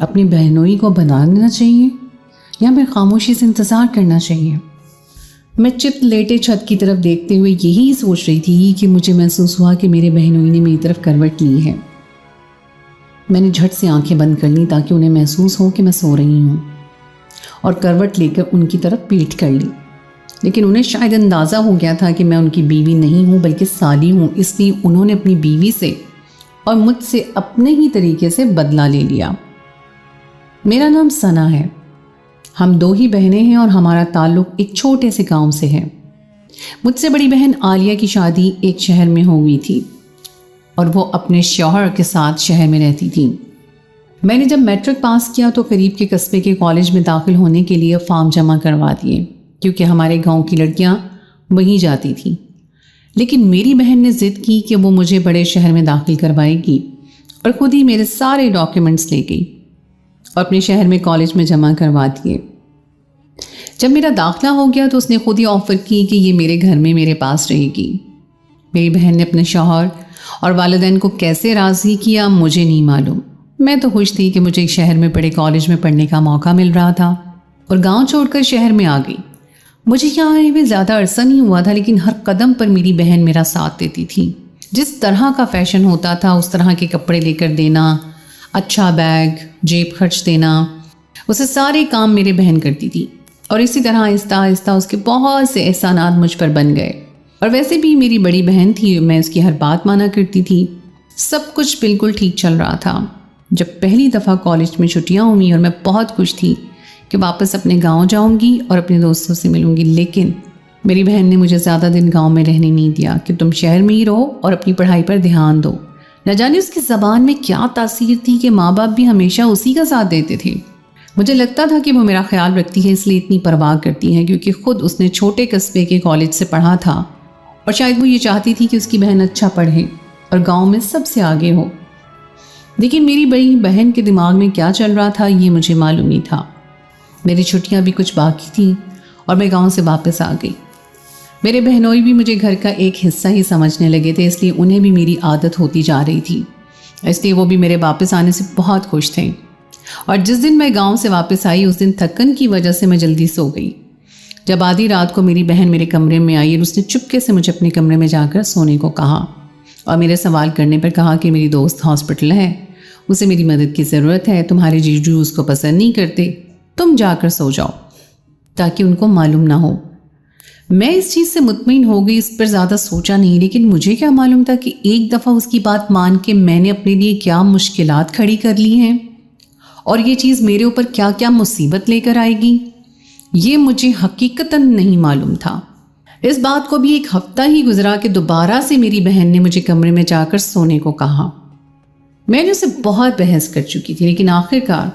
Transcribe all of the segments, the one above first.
اپنی بہنوئی کو بنا لینا چاہیے یا پھر خاموشی سے انتظار کرنا چاہیے؟ میں چت لیٹے چھت کی طرف دیکھتے ہوئے یہی سوچ رہی تھی کہ مجھے محسوس ہوا کہ میرے بہنوئی نے میری طرف کروٹ لی ہے۔ میں نے جھٹ سے آنکھیں بند کر لیں تاکہ انہیں محسوس ہو کہ میں سو رہی ہوں، اور کروٹ لے کر ان کی طرف پیٹھ کر لی۔ لیکن انہیں شاید اندازہ ہو گیا تھا کہ میں ان کی بیوی نہیں ہوں بلکہ سالی ہوں، اس لیے انہوں نے اپنی بیوی سے اور مجھ سے اپنے ہی طریقے سے بدلہ لے لیا۔ میرا نام ثنا ہے، ہم 2 ہی بہنیں ہیں اور ہمارا تعلق ایک چھوٹے سے گاؤں سے ہے۔ مجھ سے بڑی بہن عالیہ کی شادی ایک شہر میں ہو گئی تھی اور وہ اپنے شوہر کے ساتھ شہر میں رہتی تھی۔ میں نے جب میٹرک پاس کیا تو قریب کے قصبے کے کالج میں داخل ہونے کے لیے فارم جمع کروا دیے، کیونکہ ہمارے گاؤں کی لڑکیاں وہیں جاتی تھیں۔ لیکن میری بہن نے ضد کی کہ وہ مجھے بڑے شہر میں داخل کروائے گی اور خود ہی میرے سارے ڈاکیومنٹس لے گئی اور اپنے شہر میں کالج میں جمع کروا دیے۔ جب میرا داخلہ ہو گیا تو اس نے خود ہی آفر کی کہ یہ میرے گھر میں میرے پاس رہے گی۔ میری بہن نے اپنے شوہر اور والدین کو کیسے راضی کیا مجھے نہیں معلوم۔ میں تو خوش تھی کہ مجھے ایک شہر میں بڑے کالج میں پڑھنے کا موقع مل رہا تھا اور گاؤں چھوڑ کر شہر میں آ گئی۔ مجھے یہاں آئے ہوئے زیادہ عرصہ نہیں ہوا تھا، لیکن ہر قدم پر میری بہن میرا ساتھ دیتی تھی۔ جس طرح کا فیشن ہوتا تھا اس طرح کے کپڑے لے کر دینا، اچھا بیگ، جیب خرچ دینا، اسے سارے کام میری بہن کرتی تھی، اور اسی طرح آہستہ آہستہ اس کے بہت سے احسانات مجھ پر بن گئے۔ اور ویسے بھی میری بڑی بہن تھی، میں اس کی ہر بات مانا کرتی تھی۔ سب کچھ بالکل ٹھیک چل رہا تھا جب پہلی دفعہ کالج میں چھٹیاں ہوئیں اور میں بہت خوش تھی کہ واپس اپنے گاؤں جاؤں گی اور اپنے دوستوں سے ملوں گی۔ لیکن میری بہن نے مجھے زیادہ دن گاؤں میں رہنے نہیں دیا کہ تم شہر میں ہی رہو اور اپنی پڑھائی پر دھیان دو۔ نہ جانے اس کی زبان میں کیا تاثیر تھی کہ ماں باپ بھی ہمیشہ اسی کا ساتھ دیتے تھے۔ مجھے لگتا تھا کہ وہ میرا خیال رکھتی ہے اس لیے اتنی پرواہ کرتی ہے، کیونکہ خود اس نے چھوٹے قصبے کے کالج سے پڑھا تھا اور شاید وہ یہ چاہتی تھی کہ اس کی بہن اچھا پڑھے اور گاؤں میں سب سے آگے ہو۔ لیکن میری بڑی بہن کے دماغ میں کیا چل رہا تھا یہ مجھے معلوم ہی تھا۔ میری چھٹیاں بھی کچھ باقی تھیں اور میں گاؤں سے واپس آ گئی۔ میرے بہنوئی بھی مجھے گھر کا ایک حصہ ہی سمجھنے لگے تھے، اس لیے انہیں بھی میری عادت ہوتی جا رہی تھی، اس لیے وہ بھی میرے واپس آنے سے بہت خوش تھے۔ اور جس دن میں گاؤں سے واپس آئی اس دن تھکن کی وجہ سے میں جلدی سو گئی۔ جب آدھی رات کو میری بہن میرے کمرے میں آئی اور اس نے چپکے سے مجھے اپنے کمرے میں جا کر سونے کو کہا اور میرے سوال کرنے پر کہا کہ میری دوست ہاسپٹل ہے، اسے میری مدد کی ضرورت ہے، تمہارے جیجو اس کو پسند نہیں کرتے، تم جا کر سو جاؤ تاکہ ان کو معلوم نہ ہو۔ میں اس چیز سے مطمئن ہو گئی، اس پر زیادہ سوچا نہیں، لیکن مجھے کیا معلوم تھا کہ ایک دفعہ اس کی بات مان کے میں نے اپنے لیے کیا مشکلات کھڑی کر لی ہیں اور یہ چیز میرے اوپر کیا کیا مصیبت لے کر آئے گی، یہ مجھے حقیقتاً نہیں معلوم تھا۔ اس بات کو بھی ایک ہفتہ ہی گزرا کہ دوبارہ سے میری بہن نے مجھے کمرے میں جا کر سونے کو کہا۔ میں نے اسے بہت بحث کر چکی تھی، لیکن آخرکار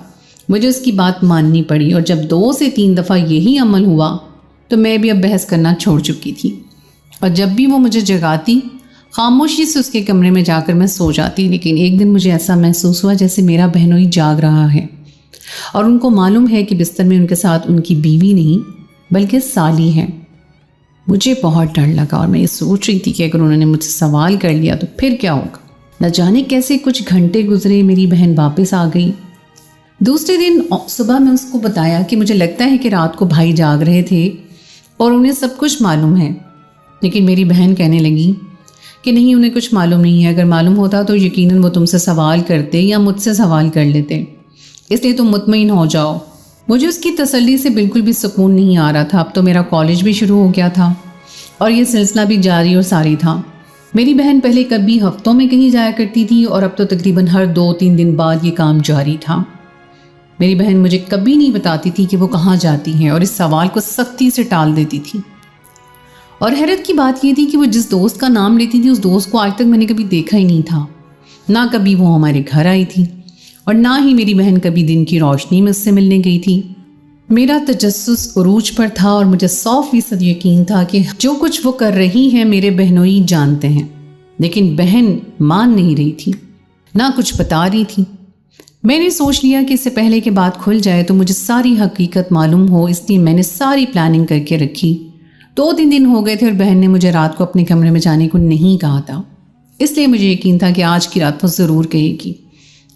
مجھے اس کی بات ماننی پڑی، اور جب 2 سے 3 دفعہ یہی عمل ہوا تو میں بھی اب بحث کرنا چھوڑ چکی تھی، اور جب بھی وہ مجھے جگاتی خاموشی سے اس کے کمرے میں جا کر میں سو جاتی۔ لیکن ایک دن مجھے ایسا محسوس ہوا جیسے میرا بہنوئی جاگ رہا ہے اور ان کو معلوم ہے کہ بستر میں ان کے ساتھ ان کی بیوی نہیں بلکہ سالی ہے۔ مجھے بہت ڈر لگا اور میں یہ سوچ رہی تھی کہ اگر انہوں نے مجھ سے سوال کر لیا تو پھر کیا ہوگا۔ نہ جانے کیسے کچھ گھنٹے گزرے، میری بہن واپس آ گئی۔ دوسرے دن صبح میں اس کو بتایا کہ مجھے لگتا ہے کہ رات کو بھائی جاگ رہے تھے اور انہیں سب کچھ معلوم ہے، لیکن میری بہن کہنے لگی کہ نہیں، انہیں کچھ معلوم نہیں ہے، اگر معلوم ہوتا تو یقیناً وہ تم سے سوال کرتے یا مجھ سے سوال کر لیتے، اس لیے تم مطمئن ہو جاؤ۔ مجھے اس کی تسلی سے بالکل بھی سکون نہیں آ رہا تھا۔ اب تو میرا کالج بھی شروع ہو گیا تھا اور یہ سلسلہ بھی جاری اور ساری تھا۔ میری بہن پہلے کبھی ہفتوں میں کہیں جایا کرتی تھی اور اب تو تقریباً ہر 2-3 دن بعد یہ کام جاری تھا۔ میری بہن مجھے کبھی نہیں بتاتی تھی کہ وہ کہاں جاتی ہیں اور اس سوال کو سختی سے ٹال دیتی تھی۔ اور حیرت کی بات یہ تھی کہ وہ جس دوست کا نام لیتی تھی اس دوست کو آج تک میں نے کبھی دیکھا ہی نہیں تھا، نہ کبھی وہ ہمارے گھر آئی تھی اور نہ ہی میری بہن کبھی دن کی روشنی میں اس سے ملنے گئی تھی۔ میرا تجسس عروج پر تھا اور مجھے 100% یقین تھا کہ جو کچھ وہ کر رہی ہیں میرے بہنوئی جانتے ہیں، لیکن بہن مان نہیں رہی تھی، نہ کچھ بتا رہی تھی۔ میں نے سوچ لیا کہ اس سے پہلے کہ بات کھل جائے تو مجھے ساری حقیقت معلوم ہو، اس لیے میں نے ساری پلاننگ کر کے رکھی۔ 2-3 دن ہو گئے تھے اور بہن نے مجھے رات کو اپنے کمرے میں جانے کو نہیں کہا تھا، اس لیے مجھے یقین تھا کہ آج کی رات وہ ضرور کہے گی۔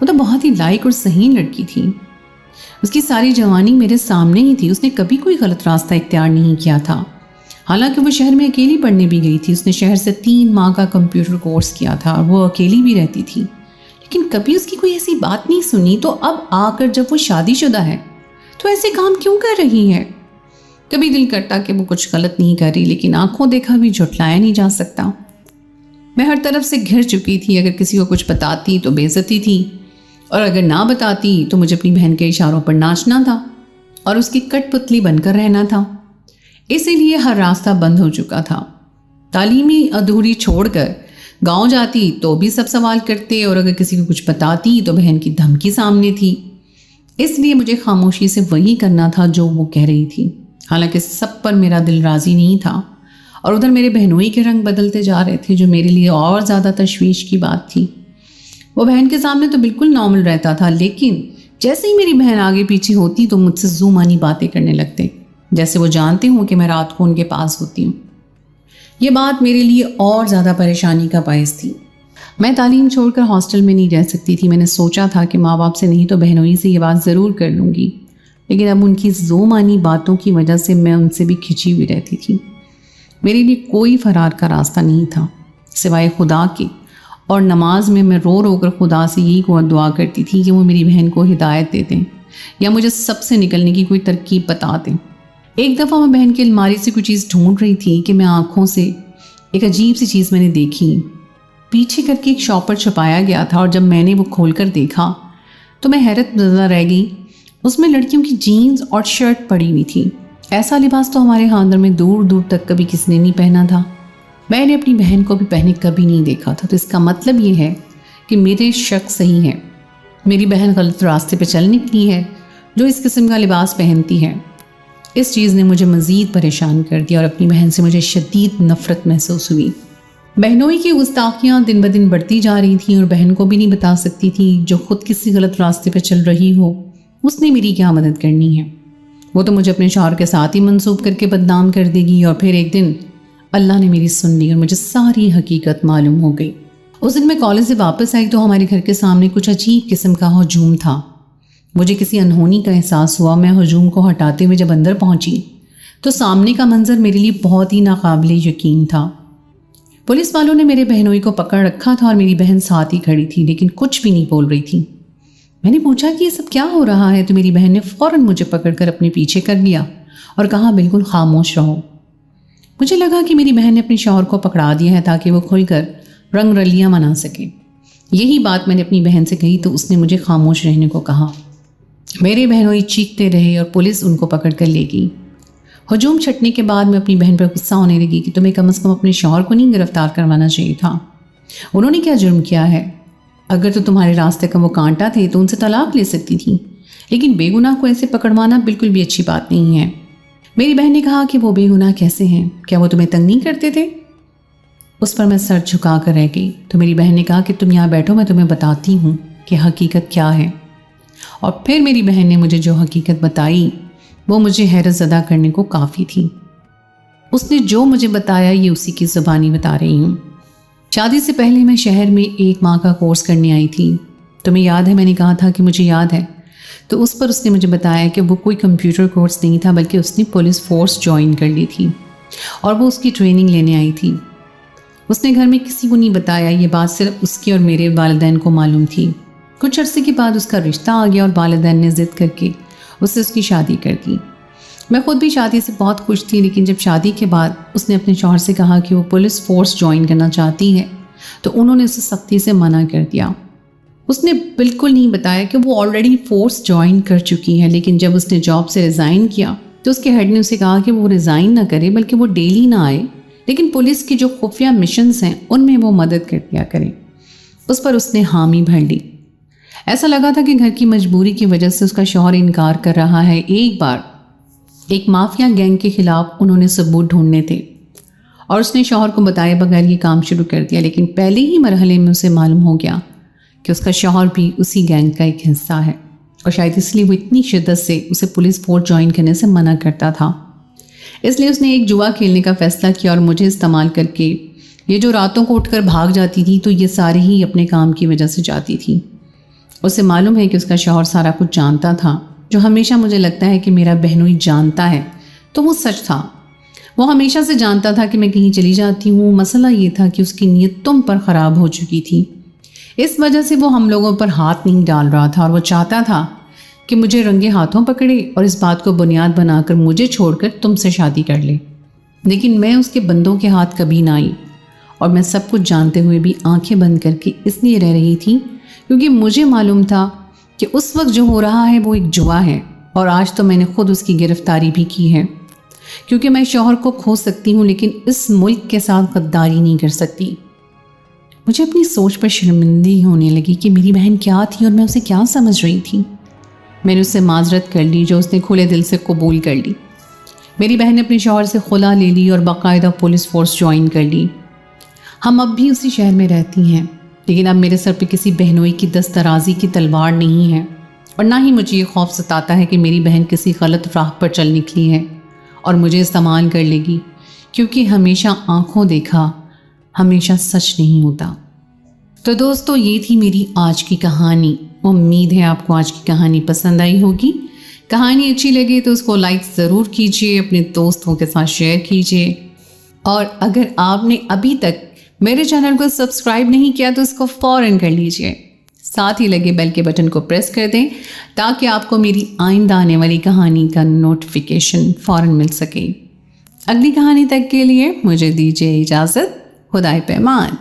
وہ تو بہت ہی لائق اور صحیح لڑکی تھی. اس کی ساری جوانی میرے سامنے ہی تھی. اس نے کبھی کوئی غلط راستہ اختیار نہیں کیا تھا. حالانکہ وہ شہر میں اکیلی پڑھنے بھی گئی تھی. اس نے شہر سے 3 ماہ کا کمپیوٹر کورس کیا تھا اور وہ اکیلی بھی رہتی تھی. لیکن کبھی اس کی کوئی ایسی بات نہیں سنی. تو اب آ کر جب وہ شادی شدہ ہے تو ایسے کام کیوں کر رہی ہے؟ کبھی دل کرتا کہ وہ کچھ غلط نہیں کر رہی، لیکن آنکھوں دیکھا بھی جھٹلایا نہیں جا سکتا. میں ہر طرف سے گھر چکی تھی. اگر کسی کو کچھ بتاتی تو بے عزتی تھی، اور اگر نہ بتاتی تو مجھے اپنی بہن کے اشاروں پر ناچنا تھا اور اس کی کٹ پتلی بن کر رہنا تھا. اسی لیے ہر راستہ بند ہو چکا تھا. تعلیمی ادھوری چھوڑ کر گاؤں جاتی تو بھی سب سوال کرتے، اور اگر کسی کو کچھ بتاتی تو بہن کی دھمکی سامنے تھی. اس لیے مجھے خاموشی سے وہی کرنا تھا جو وہ کہہ رہی تھی. حالانکہ سب پر میرا دل راضی نہیں تھا، اور ادھر میرے بہنوئی کے رنگ بدلتے جا رہے تھے، جو میرے لیے اور زیادہ تشویش کی بات تھی. وہ بہن کے سامنے تو بالکل نارمل رہتا تھا، لیکن جیسے ہی میری بہن آگے پیچھے ہوتی تو مجھ سے زو مانی باتیں کرنے لگتے، جیسے وہ جانتے ہوں کہ میں رات کو ان کے پاس ہوتی ہوں. یہ بات میرے لیے اور زیادہ پریشانی کا باعث تھی. میں تعلیم چھوڑ کر ہاسٹل میں نہیں رہ سکتی تھی. میں نے سوچا تھا کہ ماں باپ سے نہیں تو بہنوئی سے یہ بات ضرور کر لوں گی، لیکن اب ان کی زو مانی باتوں کی وجہ سے میں ان سے بھی کھچی ہوئی رہتی تھی. میرے لیے کوئی فرار کا راستہ نہیں تھا سوائے خدا کے، اور نماز میں میں رو رو کر خدا سے یہی دعا کرتی تھی کہ وہ میری بہن کو ہدایت دے دیں یا مجھے سب سے نکلنے کی کوئی ترکیب بتا دیں. ایک دفعہ میں بہن کی الماری سے کوئی چیز ڈھونڈ رہی تھی کہ میں آنکھوں سے ایک عجیب سی چیز میں نے دیکھی. پیچھے کر کے ایک شاپر چھپایا گیا تھا، اور جب میں نے وہ کھول کر دیکھا تو میں حیرت زدہ رہ گئی. اس میں لڑکیوں کی جینز اور شرٹ پڑی ہوئی تھی. ایسا لباس تو ہمارے خاندان میں دور دور تک کبھی کسی نے نہیں پہنا تھا. میں نے اپنی بہن کو بھی پہنے کبھی نہیں دیکھا تھا. تو اس کا مطلب یہ ہے کہ میرے شک صحیح ہے. میری بہن غلط راستے پہ چل نکلی ہے جو اس قسم کا لباس پہنتی ہے. اس چیز نے مجھے مزید پریشان کر دیا، اور اپنی بہن سے مجھے شدید نفرت محسوس ہوئی. بہنوئی کی گستاخیاں دن بدن بڑھتی جا رہی تھیں، اور بہن کو بھی نہیں بتا سکتی تھی جو خود کسی غلط راستے پہ چل رہی ہو اس نے میری کیا مدد کرنی ہے. وہ تو مجھے اپنے شوہر کے ساتھ ہی منسوب کر کے بدنام کر دے گی. اور پھر ایک دن اللہ نے میری سن لی اور مجھے ساری حقیقت معلوم ہو گئی. اس دن میں کالج سے واپس آئی تو ہمارے گھر کے سامنے کچھ عجیب قسم کا ہجوم تھا. مجھے کسی انہونی کا احساس ہوا. میں ہجوم کو ہٹاتے ہوئے جب اندر پہنچی تو سامنے کا منظر میرے لیے بہت ہی ناقابل یقین تھا. پولیس والوں نے میرے بہنوئی کو پکڑ رکھا تھا، اور میری بہن ساتھ ہی کھڑی تھی لیکن کچھ بھی نہیں بول رہی تھی. میں نے پوچھا کہ یہ سب کیا ہو رہا ہے، تو میری بہن نے فوراً مجھے پکڑ کر اپنے پیچھے کر لیا اور کہا بالکل خاموش رہو. مجھے لگا کہ میری بہن نے اپنے شوہر کو پکڑا دیا ہے تاکہ وہ کھل کر رنگ رلیاں منا سکے. یہی بات میں نے اپنی بہن سے کہی تو اس نے مجھے خاموش رہنے کو کہا. میرے بہنوئی چیختے رہے اور پولیس ان کو پکڑ کر لے گئی. ہجوم چھٹنے کے بعد میں اپنی بہن پر غصہ ہونے لگی کہ تمہیں کم از کم اپنے شوہر کو نہیں گرفتار کروانا چاہیے تھا. انہوں نے کیا جرم کیا ہے؟ اگر تو تمہارے راستے کا وہ کانٹا تھے تو ان سے طلاق لے سکتی تھی، لیکن بے گناہ کو ایسے پکڑوانا بالکل بھی اچھی بات نہیں ہے. میری بہن نے کہا کہ وہ بے گناہ کیسے ہیں؟ کیا وہ تمہیں تنگ نہیں کرتے تھے؟ اس پر میں سر جھکا کر رہ گئی. تو میری بہن نے کہا کہ تم یہاں بیٹھو، میں تمہیں بتاتی ہوں کہ حقیقت کیا ہے. اور پھر میری بہن نے مجھے جو حقیقت بتائی وہ مجھے حیرت زدہ کرنے کو کافی تھی. اس نے جو مجھے بتایا یہ اسی کی زبانی بتا رہی ہوں. شادی سے پہلے میں شہر میں 1 ماہ کا کورس کرنے آئی تھی. تمہیں یاد ہے؟ میں نے کہا تھا کہ مجھے یاد ہے. تو اس پر اس نے مجھے بتایا کہ وہ کوئی کمپیوٹر کورس نہیں تھا بلکہ اس نے پولیس فورس جوائن کر لی تھی اور وہ اس کی ٹریننگ لینے آئی تھی. اس نے گھر میں کسی کو نہیں بتایا. یہ بات صرف اس کی اور میرے والدین کو معلوم تھی. کچھ عرصے کے بعد اس کا رشتہ آ گیا اور والدین نے ضد کر کے اس سے اس کی شادی کر دی. میں خود بھی شادی سے بہت خوش تھی، لیکن جب شادی کے بعد اس نے اپنے شوہر سے کہا کہ وہ پولیس فورس جوائن کرنا چاہتی ہے تو انہوں نے اسے سختی سے منع کر دیا. اس نے بالکل نہیں بتایا کہ وہ آلریڈی فورس جوائن کر چکی ہے، لیکن جب اس نے جاب سے ریزائن کیا تو اس کے ہیڈ نے اسے کہا کہ وہ ریزائن نہ کرے بلکہ وہ ڈیلی نہ آئے، لیکن پولیس کی جو خفیہ مشنز ہیں ان میں وہ مدد کر دیا کرے. اس پر اس نے حامی بھر لی. ایسا لگا تھا کہ گھر کی مجبوری کی وجہ سے اس کا شوہر انکار کر رہا ہے. ایک بار ایک مافیا گینگ کے خلاف انہوں نے ثبوت ڈھونڈنے تھے اور اس نے شوہر کو بتائے بغیر یہ کام شروع کر دیا، لیکن پہلے ہی مرحلے میں اسے معلوم ہو گیا کہ اس کا شوہر بھی اسی گینگ کا ایک حصہ ہے، اور شاید اس لیے وہ اتنی شدت سے اسے پولیس فورس جوائن کرنے سے منع کرتا تھا. اس لیے اس نے ایک جوا کھیلنے کا فیصلہ کیا اور مجھے استعمال کر کے یہ جو راتوں کو اٹھ کر بھاگ جاتی تھی تو یہ سارے ہی اپنے کام کی وجہ سے جاتی تھی. اسے معلوم ہے کہ اس کا شوہر سارا کچھ جانتا تھا، جو ہمیشہ مجھے لگتا ہے کہ میرا بہنوئی جانتا ہے، تو وہ سچ تھا۔ وہ ہمیشہ سے جانتا تھا کہ میں کہیں چلی جاتی ہوں۔ مسئلہ یہ تھا کہ اس کی نیت تم پر خراب ہو چکی تھی، اس وجہ سے وہ ہم لوگوں پر ہاتھ نہیں ڈال رہا تھا، اور وہ چاہتا تھا کہ مجھے رنگے ہاتھوں پکڑے اور اس بات کو بنیاد بنا کر مجھے چھوڑ کر تم سے شادی کر لے۔ لیکن میں اس کے بندوں کے ہاتھ کبھی نہ آئی، اور میں سب کچھ جانتے ہوئے بھی آنکھیں بند کر کے اس لیے رہ رہی تھی کیونکہ مجھے معلوم تھا کہ اس وقت جو ہو رہا ہے وہ ایک جوا ہے، اور آج تو میں نے خود اس کی گرفتاری بھی کی ہے، کیونکہ میں شوہر کو کھو سکتی ہوں لیکن اس ملک کے ساتھ غداری نہیں کر سکتی۔ مجھے اپنی سوچ پر شرمندگی ہونے لگی کہ میری بہن کیا تھی اور میں اسے کیا سمجھ رہی تھی۔ میں نے اس سے معذرت کر لی، جو اس نے کھلے دل سے قبول کر لی۔ میری بہن نے اپنے شوہر سے خلا لے لی اور باقاعدہ پولیس فورس جوائن کر لی۔ ہم اب بھی اسی شہر میں رہتی ہیں، لیکن اب میرے سر پہ کسی بہنوئی کی دست درازی کی تلوار نہیں ہے، اور نہ ہی مجھے یہ خوف ستاتا ہے کہ میری بہن کسی غلط راہ پر چل نکلی ہے اور مجھے استعمال کر لے گی، کیونکہ ہمیشہ آنکھوں دیکھا ہمیشہ سچ نہیں ہوتا۔ تو دوستو، یہ تھی میری آج کی کہانی۔ امید ہے آپ کو آج کی کہانی پسند آئی ہوگی۔ کہانی اچھی لگے تو اس کو لائک ضرور کیجیے، اپنے دوستوں کے ساتھ شیئر کیجیے، اور اگر آپ نے ابھی تک میرے چینل کو سبسکرائب نہیں کیا تو اس کو فوراً کر لیجیے، ساتھ ہی لگے بیل کے بٹن کو پریس کر دیں تاکہ آپ کو میری آئندہ آنے والی کہانی کا نوٹیفیکیشن فوراً مل سکے۔ اگلی کہانی تک کے لیے مجھے دیجیے اجازت۔ خدائے پیمان۔